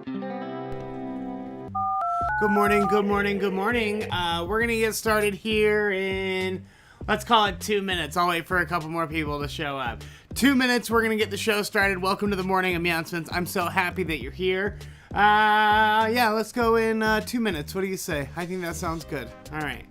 Good morning, good morning, good morning. We're going to get started here in, let's call it 2 minutes. I'll wait for a couple more people to show up. 2 minutes, we're going to get the show started. Welcome to the Morning aMEOWncements. I'm so happy that you're here. Yeah, let's go in 2 minutes. What do you say? I think that sounds good. All right.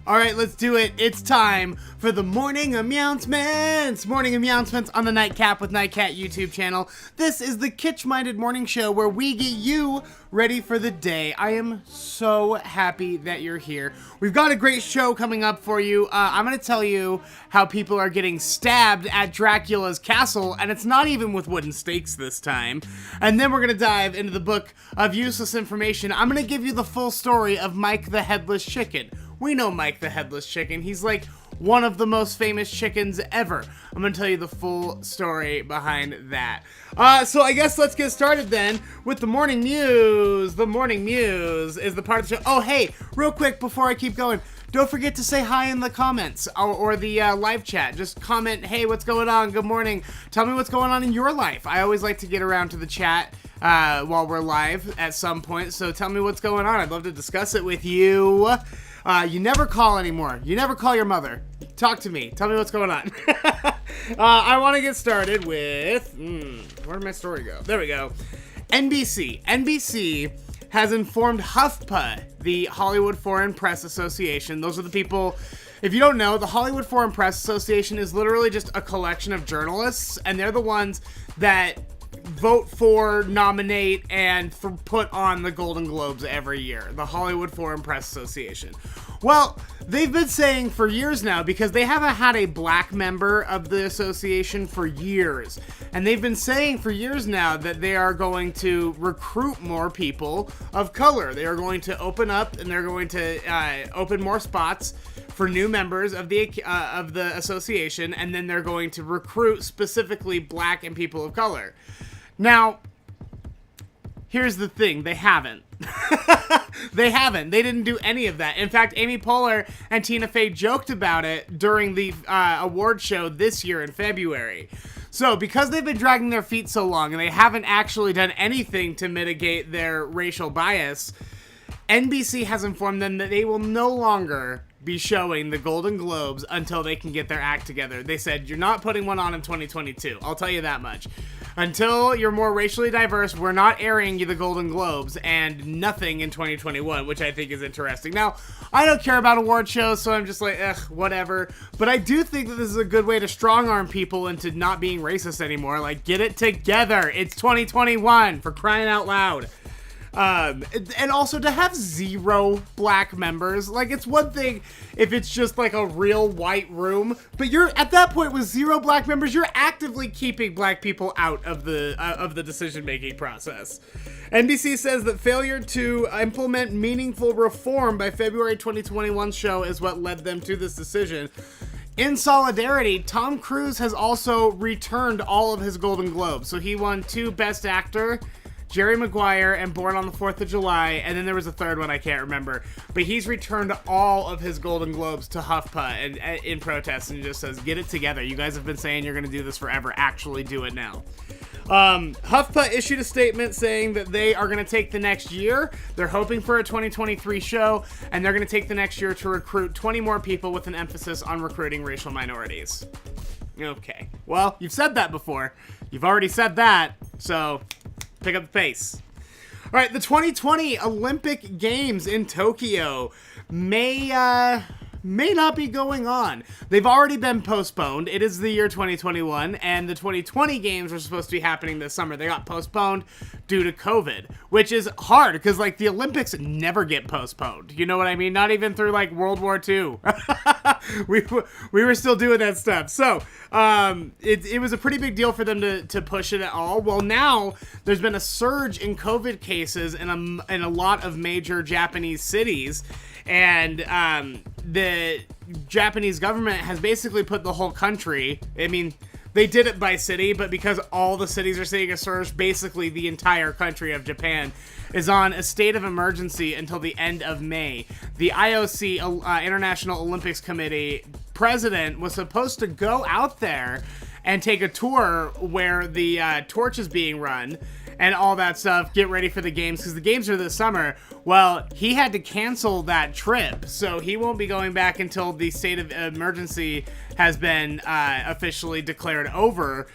All right, let's do it. It's time for the Morning aMEOWncements. Morning aMEOWncements on the Nightcap with Nightcat YouTube channel. This is the kitsch-minded morning show where we get you ready for the day. I am so happy that you're here. We've got a great show coming up for you. I'm going to tell you how people are getting stabbed at Dracula's castle, and it's not even with wooden stakes this time. And then we're going to dive into the book of useless information. I'm going to give you the full story of Mike the Headless Chicken. We know Mike the Headless Chicken. He's like one of the most famous chickens ever. I'm going to tell you the full story behind that. So I guess let's get started then with the Morning Mews. The Morning Mews is the part of the show. Oh, hey, real quick before I keep going, don't forget to say hi in the comments or the live chat. Just comment, hey, what's going on? Good morning. Tell me what's going on in your life. I always like to get around to the chat while we're live at some point. So tell me what's going on. I'd love to discuss it with you. You never call anymore. You never call your mother. Talk to me. Tell me what's going on. I want to get started with... where did my story go? There we go. NBC. NBC has informed HuffPA, the Hollywood Foreign Press Association. Those are the people... If you don't know, the Hollywood Foreign Press Association is literally just a collection of journalists, and they're the ones that vote for, nominate, and put on the Golden Globes every year. The Hollywood Foreign Press Association. Well, they've been saying for years now, because they haven't had a black member of the association for years, and they've been saying for years now that they are going to recruit more people of color. They are going to open up, and they're going to open more spots for new members of the association, and then they're going to recruit specifically black and people of color. Now, here's the thing, they haven't. They haven't. They didn't do any of that. In fact, Amy Poehler and Tina Fey joked about it during the award show this year in February. So, because they've been dragging their feet so long and they haven't actually done anything to mitigate their racial bias, NBC has informed them that they will no longer be showing the Golden Globes until they can get their act together. They said, you're not putting one on in 2022. I'll tell you that much. Until you're more racially diverse, we're not airing you the Golden Globes, and nothing in 2021, which I think is interesting. Now, I don't care about award shows, so I'm just like, whatever. But I do think that this is a good way to strong-arm people into not being racist anymore. Like, get it together. It's 2021, for crying out loud. And also to have 0 black members, like, it's one thing if it's just like a real white room, but you're at that point with 0 black members, you're actively keeping black people out of the decision-making process. NBC says that failure to implement meaningful reform by February 2021 show is what led them to this decision. In solidarity, Tom Cruise has also returned all of his Golden Globes. So he won 2 Best Actor, Jerry Maguire, and Born on the 4th of July, and then there was a third one I can't remember. But he's returned all of his Golden Globes to HuffPo and in protest, and just says, get it together. You guys have been saying you're going to do this forever. Actually do it now. HuffPo issued a statement saying that they are going to take the next year. They're hoping for a 2023 show, and they're going to take the next year to recruit 20 more people with an emphasis on recruiting racial minorities. Okay. Well, you've said that before. You've already said that, so pick up the pace. All right, the 2020 Olympic Games in Tokyo may not be going on. They've already been postponed. It is the year 2021, and the 2020 games were supposed to be happening this summer. They got postponed due to COVID, which is hard because, like, the Olympics never get postponed. You know what I mean? Not even through, like, World War II. we were still doing that stuff. So it was a pretty big deal for them to push it at all. Well, now there's been a surge in COVID cases in a lot of major Japanese cities, and the Japanese government has basically put the whole country, I mean, they did it by city, but because all the cities are seeing a surge, basically the entire country of Japan is on a state of emergency until the end of May. The IOC, International Olympics Committee president, was supposed to go out there and take a tour where the torch is being run and all that stuff, get ready for the games, because the games are this summer. Well, he had to cancel that trip, so he won't be going back until the state of emergency has been officially declared over.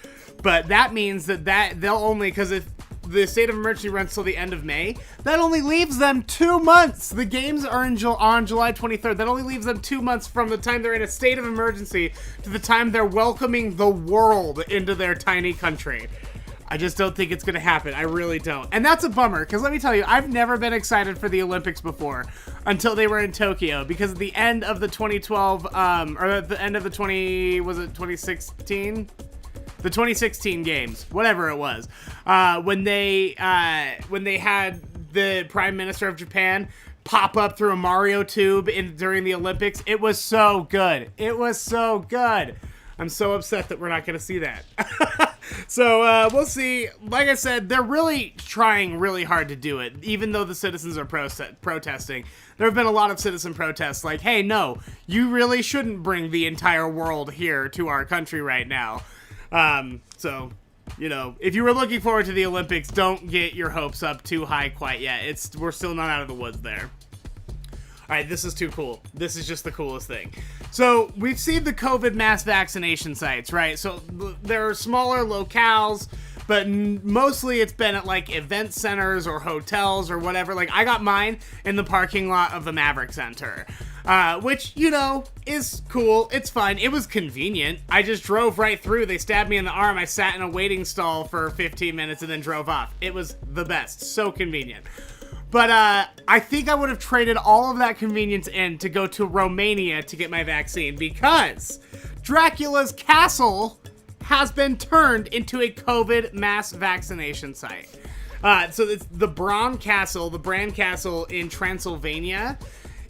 But that means that they'll only, because if the state of emergency runs till the end of May, that only leaves them 2 months. The games are on July 23rd. That only leaves them 2 months from the time they're in a state of emergency to the time they're welcoming the world into their tiny country. I just don't think it's going to happen. I really don't. And that's a bummer, because let me tell you, I've never been excited for the Olympics before until they were in Tokyo, because at the end of the 2012, or at the end of the 2016? The 2016 games, whatever it was, when they had the Prime Minister of Japan pop up through a Mario tube during the Olympics, it was so good. It was so good. I'm so upset that we're not going to see that. So we'll see. Like I said, they're really trying really hard to do it, even though the citizens are protesting. There have been a lot of citizen protests like, hey, no, you really shouldn't bring the entire world here to our country right now. So, you know, if you were looking forward to the Olympics, don't get your hopes up too high quite yet. We're still not out of the woods there. All right, this is too cool. This is just the coolest thing. So we've seen the COVID mass vaccination sites, right? So there are smaller locales, but mostly it's been at like event centers or hotels or whatever. Like I got mine in the parking lot of the Maverick Center, which, you know, is cool. It's fine. It was convenient. I just drove right through. They stabbed me in the arm. I sat in a waiting stall for 15 minutes and then drove off. It was the best. So convenient. But I think I would have traded all of that convenience in to go to Romania to get my vaccine, because Dracula's castle has been turned into a COVID mass vaccination site. So it's the Bram Castle, the Bran Castle in Transylvania.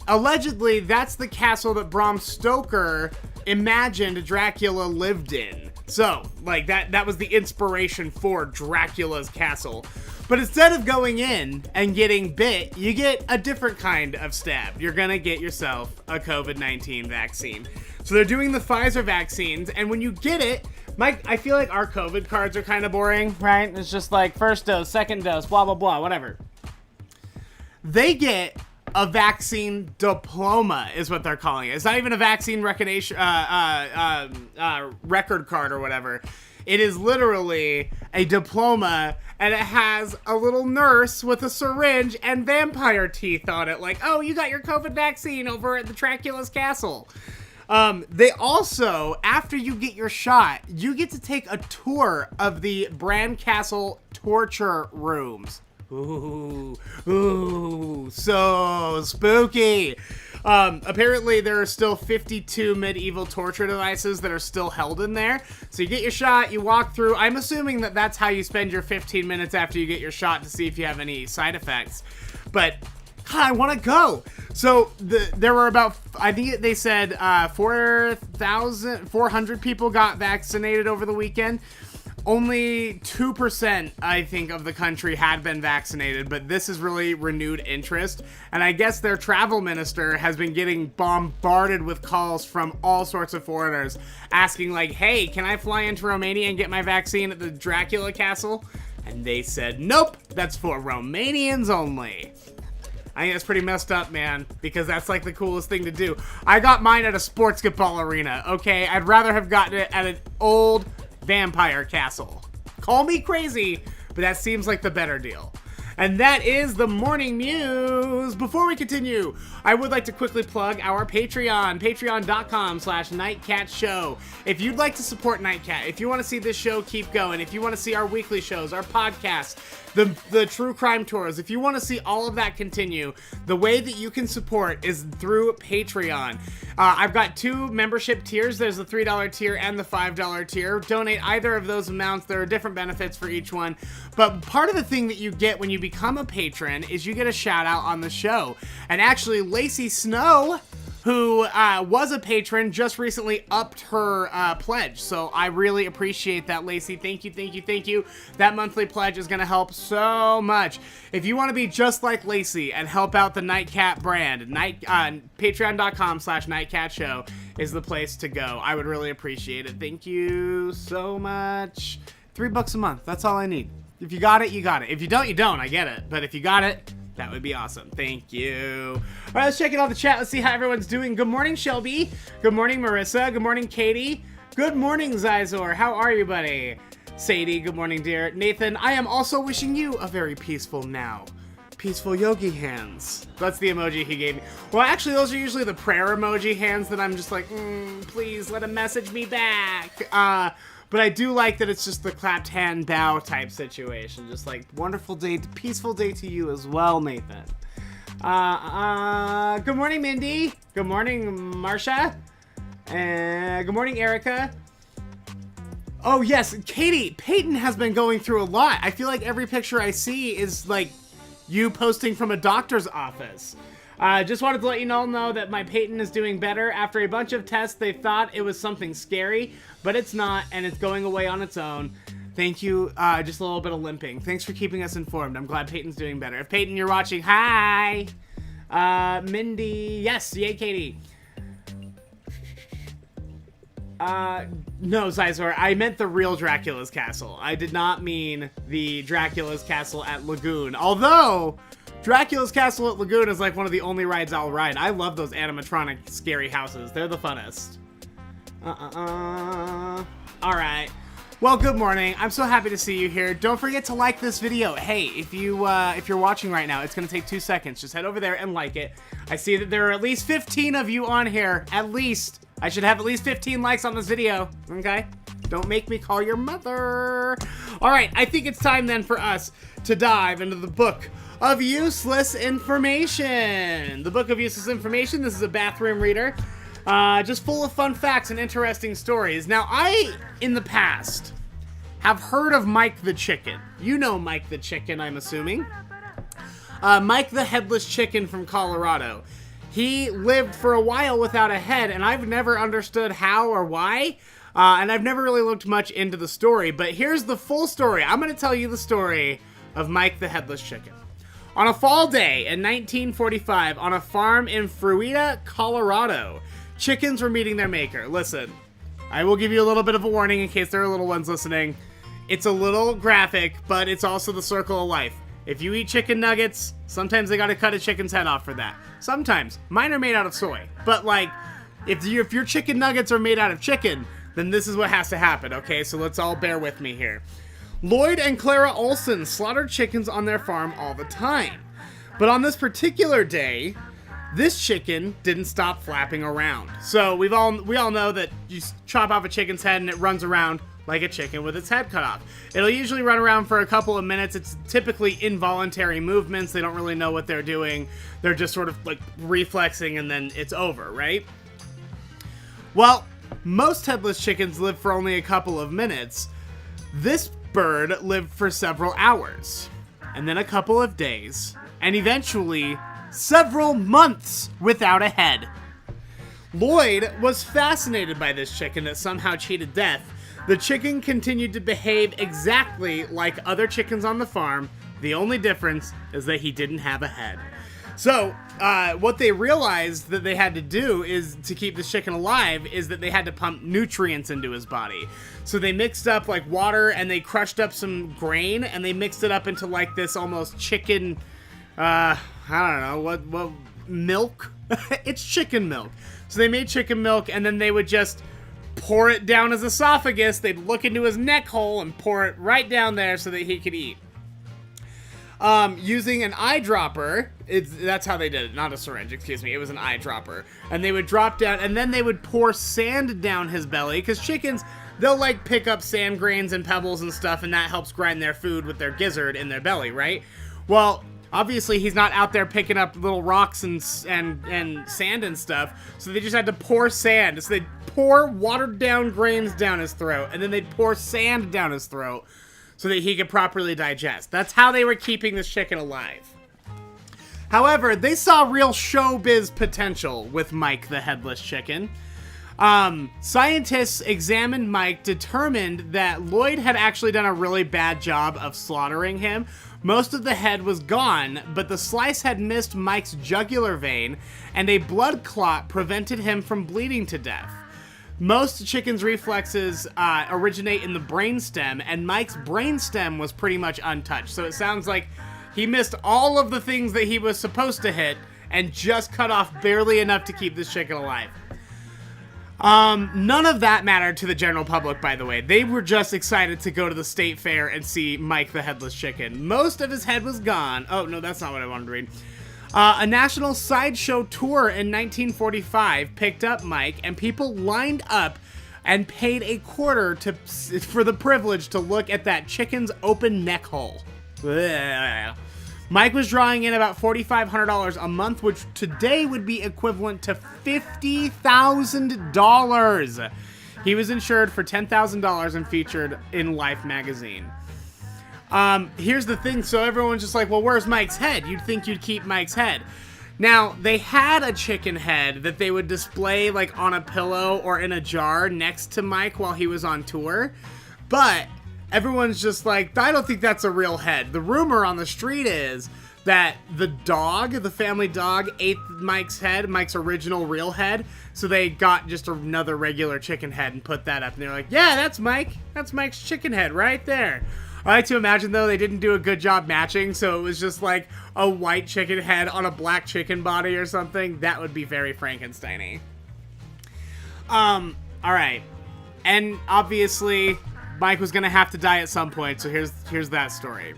Allegedly, that's the castle that Bram Stoker imagined Dracula lived in. So, like, that was the inspiration for Dracula's castle. But instead of going in and getting bit, you get a different kind of stab. You're gonna get yourself a COVID-19 vaccine. So they're doing the Pfizer vaccines, and when you get it, I feel like our COVID cards are kind of boring, right? It's just like first dose, second dose, blah, blah, blah, whatever. They get a vaccine diploma is what they're calling it. It's not even a vaccine recognition, record card or whatever. It is literally a diploma, and it has a little nurse with a syringe and vampire teeth on it. Like, oh, you got your COVID vaccine over at the Dracula's castle. They also, after you get your shot, you get to take a tour of the Bran Castle torture rooms. Ooh, so spooky. Apparently there are still 52 medieval torture devices that are still held in there. So you get your shot, you walk through. I'm assuming that that's how you spend your 15 minutes after you get your shot to see if you have any side effects. But God, I want to go. So there were about, I think they said 400 people got vaccinated over the weekend. Only 2%, I think, of the country had been vaccinated, but this is really renewed interest. And I guess their travel minister has been getting bombarded with calls from all sorts of foreigners asking like, hey, can I fly into Romania and get my vaccine at the Dracula Castle? And they said, nope, that's for Romanians only. I think that's pretty messed up, man, because that's like the coolest thing to do. I got mine at a sports football arena, okay? I'd rather have gotten it at an old vampire castle. Call me crazy, but that seems like the better deal. And that is the Morning Mews. Before we continue, I would like to quickly plug our Patreon, patreon.com/nightcatshow. If you'd like to support Nightcat, if you want to see this show keep going, if you want to see our weekly shows, our podcasts, the true crime tours, if you want to see all of that continue, the way that you can support is through Patreon. I've got two membership tiers. There's the $3 tier and the $5 tier. Donate either of those amounts. There are different benefits for each one. But part of the thing that you get when you become a patron is you get a shout out on the show. And actually, Lacey Snow, who was a patron, just recently upped her pledge. So I really appreciate that, Lacey. Thank you, thank you, thank you. That monthly pledge is going to help so much. If you want to be just like Lacey and help out the Nightcat brand, patreon.com/nightcatshow is the place to go. I would really appreciate it. Thank you so much. $3 a month. That's all I need. If you got it, you got it. If you don't, you don't. I get it. But if you got it, that would be awesome. Thank you. All right, let's check it out the chat. Let's see how everyone's doing. Good morning, Shelby. Good morning, Marissa. Good morning, Katie. Good morning, Zizor. How are you, buddy? Sadie, good morning, dear. Nathan, I am also wishing you a very peaceful now. Peaceful yogi hands. That's the emoji he gave me. Well, actually, those are usually the prayer emoji hands that I'm just like, please let him message me back. But I do like that it's just the clapped hand bow type situation. Just like, wonderful day, peaceful day to you as well, Nathan. Good morning, Mindy. Good morning, Marsha. And good morning, Erica. Oh, yes, Katie, Peyton has been going through a lot. I feel like every picture I see is like you posting from a doctor's office. Just wanted to let you all know that my Peyton is doing better. After a bunch of tests, they thought it was something scary, but it's not, and it's going away on its own. Thank you. Just a little bit of limping. Thanks for keeping us informed. I'm glad Peyton's doing better. If Peyton, you're watching, hi! Mindy, yes, yay, Katie. No, Zizor, I meant the real Dracula's Castle. I did not mean the Dracula's Castle at Lagoon. Although, Dracula's Castle at Lagoon is like one of the only rides I'll ride. I love those animatronic scary houses. They're the funnest. Alright. Well, good morning. I'm so happy to see you here. Don't forget to like this video. Hey, if you're watching right now, it's going to take 2 seconds. Just head over there and like it. I see that there are at least 15 of you on here. At least. I should have at least 15 likes on this video. Okay? Don't make me call your mother. Alright, I think it's time then for us to dive into the book of useless information. The book of useless information. This is a bathroom reader. Just full of fun facts and interesting stories. Now, I, in the past, have heard of Mike the Chicken. You know Mike the Chicken, I'm assuming. Mike the Headless Chicken from Colorado. He lived for a while without a head, and I've never understood how or why. And I've never really looked much into the story, but here's the full story. I'm going to tell you the story of Mike the Headless Chicken. On a fall day in 1945, on a farm in Fruita, Colorado, chickens were meeting their maker. Listen, I will give you a little bit of a warning in case there are little ones listening. It's a little graphic, but it's also the circle of life. If you eat chicken nuggets, sometimes they gotta cut a chicken's head off for that. Sometimes. Mine are made out of soy. But like, if your chicken nuggets are made out of chicken, then this is what has to happen, okay? So let's all bear with me here. Lloyd and Clara Olson slaughtered chickens on their farm all the time. But on this particular day, this chicken didn't stop flapping around. So we all know that you chop off a chicken's head and it runs around like a chicken with its head cut off. It'll usually run around for a couple of minutes. It's typically involuntary movements. They don't really know what they're doing. They're just sort of like reflexing and then it's over, right? Well, most headless chickens live for only a couple of minutes. This bird lived for several hours, and then a couple of days, and eventually several months without a head. Lloyd was fascinated by this chicken that somehow cheated death. The chicken continued to behave exactly like other chickens on the farm. The only difference is that he didn't have a head. So, what they realized that they had to do is to keep this chicken alive is that they had to pump nutrients into his body. So they mixed up like water and they crushed up some grain and they mixed it up into like this almost chicken, I don't know, what milk? It's chicken milk. So they made chicken milk and then they would just pour it down his esophagus. They'd look into his neck hole and pour it right down there so that he could eat. Using an eyedropper, that's how they did it, not a syringe, excuse me, it was an eyedropper. And they would drop down, and then they would pour sand down his belly, because chickens, they'll like pick up sand grains and pebbles and stuff, and that helps grind their food with their gizzard in their belly, right? Well, obviously he's not out there picking up little rocks and sand and stuff, so they just had to pour sand. So they'd pour watered down grains down his throat, and then they'd pour sand down his throat, so that he could properly digest. That's how they were keeping this chicken alive. However, they saw real showbiz potential with Mike the headless chicken. Scientists examined Mike, determined that Lloyd had actually done a really bad job of slaughtering him. Most of the head was gone, but the slice had missed Mike's jugular vein, and a blood clot prevented him from bleeding to death. Most chickens' reflexes originate in the brainstem, and Mike's brainstem was pretty much untouched. So it sounds like he missed all of the things that he was supposed to hit and just cut off barely enough to keep this chicken alive. None of that mattered to the general public, by the way. They were just excited to go to the state fair and see Mike the headless chicken. Most of his head was gone. Oh, no, that's not what I wanted to read. A national sideshow tour in 1945 picked up Mike, and people lined up and paid a quarter for the privilege to look at that chicken's open neck hole. Blech. Mike was drawing in about $4,500 a month, which today would be equivalent to $50,000. He was insured for $10,000 and featured in Life magazine. Here's the thing, so everyone's just like, well, where's Mike's head? You'd think you'd keep Mike's head. Now, they had a chicken head that they would display like on a pillow or in a jar next to Mike while he was on tour, but everyone's just like, I don't think that's a real head. The rumor on the street is that the dog, the family dog, ate Mike's head, Mike's original real head, so they got just another regular chicken head and put that up, and they're like, yeah, that's Mike. That's Mike's chicken head right there. I like to imagine, though, they didn't do a good job matching, so it was just like a white chicken head on a black chicken body or something. That would be very Frankenstein-y. Alright. And obviously, Mike was gonna have to die at some point, so here's that story.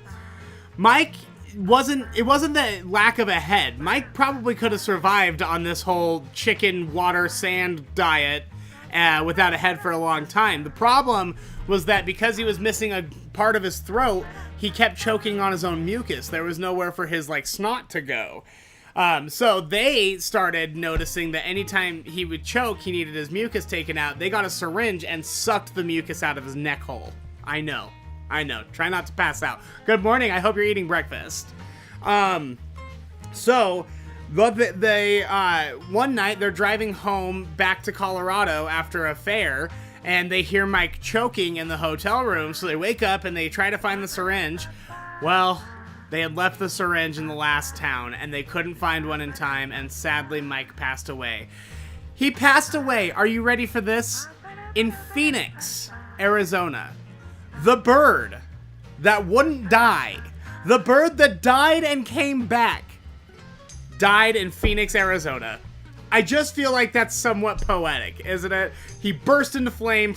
It wasn't the lack of a head. Mike probably could have survived on this whole chicken, water, sand diet without a head for a long time. The problem was that because he was missing a part of his throat, he kept choking on his own mucus. There was nowhere for his like snot to go. So they started noticing that anytime he would choke, he needed his mucus taken out. They got a syringe and sucked the mucus out of his neck hole. I know. Try not to pass out. Good morning. I hope you're eating breakfast. So one night they're driving home back to Colorado after a fair, and they hear Mike choking in the hotel room, so they wake up and they try to find the syringe. Well, they had left the syringe in the last town, and they couldn't find one in time, and sadly, Mike passed away. He passed away, are you ready for this? In Phoenix, Arizona. The bird that wouldn't die, the bird that died and came back, died in Phoenix, Arizona. I just feel like that's somewhat poetic, isn't it? He burst into flame,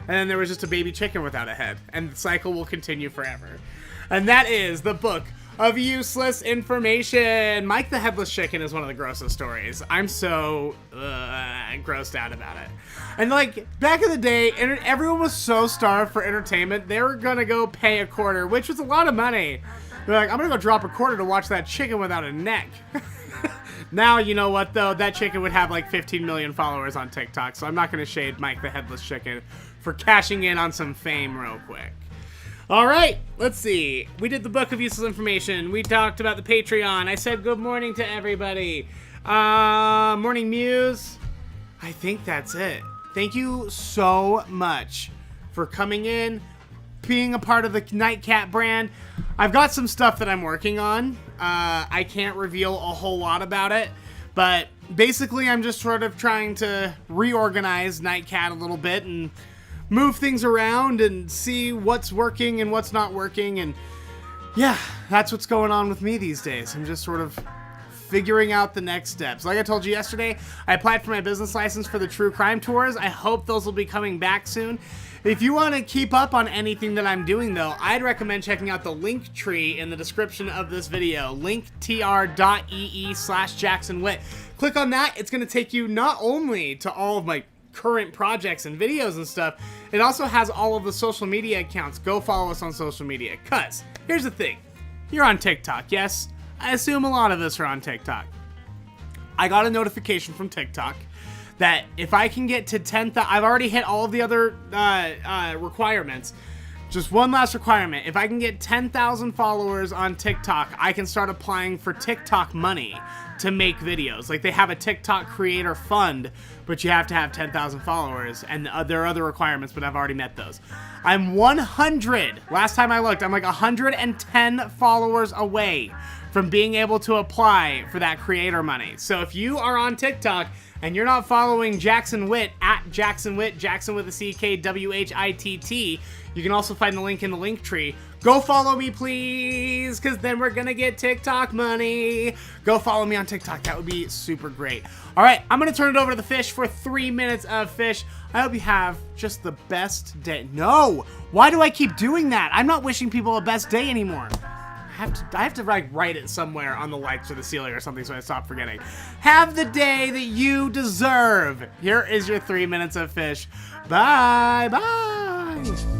and then there was just a baby chicken without a head, and the cycle will continue forever. And that is the book of useless information. Mike the Headless Chicken is one of the grossest stories. I'm so grossed out about it. And like, back in the day, everyone was so starved for entertainment, they were gonna go pay a quarter, which was a lot of money. They're like, I'm gonna go drop a quarter to watch that chicken without a neck. Now, you know what, though? That chicken would have like 15 million followers on TikTok, so I'm not going to shade Mike the Headless Chicken for cashing in on some fame real quick. All right, let's see. We did the book of useless information. We talked about the Patreon. I said good morning to everybody. Morning Mews. I think that's it. Thank you so much for coming in, being a part of the Nightcat brand. I've got some stuff that I'm working on. I can't reveal a whole lot about it, but basically I'm just sort of trying to reorganize Nightcat a little bit and move things around and see what's working and what's not working. And yeah, that's what's going on with me these days. I'm just sort of figuring out the next steps. Like I told you yesterday, I applied for my business license for the true crime tours. I hope those will be coming back soon. If you want to keep up on anything that I'm doing, though, I'd recommend checking out the link tree in the description of this video, linktr.ee/JacksonWitt. Click on that. It's going to take you not only to all of my current projects and videos and stuff, it also has all of the social media accounts. Go follow us on social media, cuz here's the thing. You're on TikTok, yes? I assume a lot of us are on TikTok. I got a notification from TikTok that if I can get to 10,000, I've already hit all of the other requirements. Just one last requirement. If I can get 10,000 followers on TikTok, I can start applying for TikTok money to make videos. Like, they have a TikTok creator fund, but you have to have 10,000 followers, and there are other requirements, but I've already met those. I'm 100. Last time I looked, I'm like 110 followers away from being able to apply for that creator money. So if you are on TikTok and you're not following Jackson Witt at Jackson Witt, Jackson with a C-K, W-H-I-T-T, you can also find the link in the link tree. Go follow me, please, because then we're gonna get TikTok money. Go follow me on TikTok. That would be super great. All right, I'm gonna turn it over to the fish for 3 minutes of fish. I hope you have just the best day. No, why do I keep doing that? I'm not wishing people a best day anymore. I have to like write it somewhere on the lights or the ceiling or something so I stop forgetting. Have the day that you deserve. Here is your 3 minutes of fish. Bye, bye.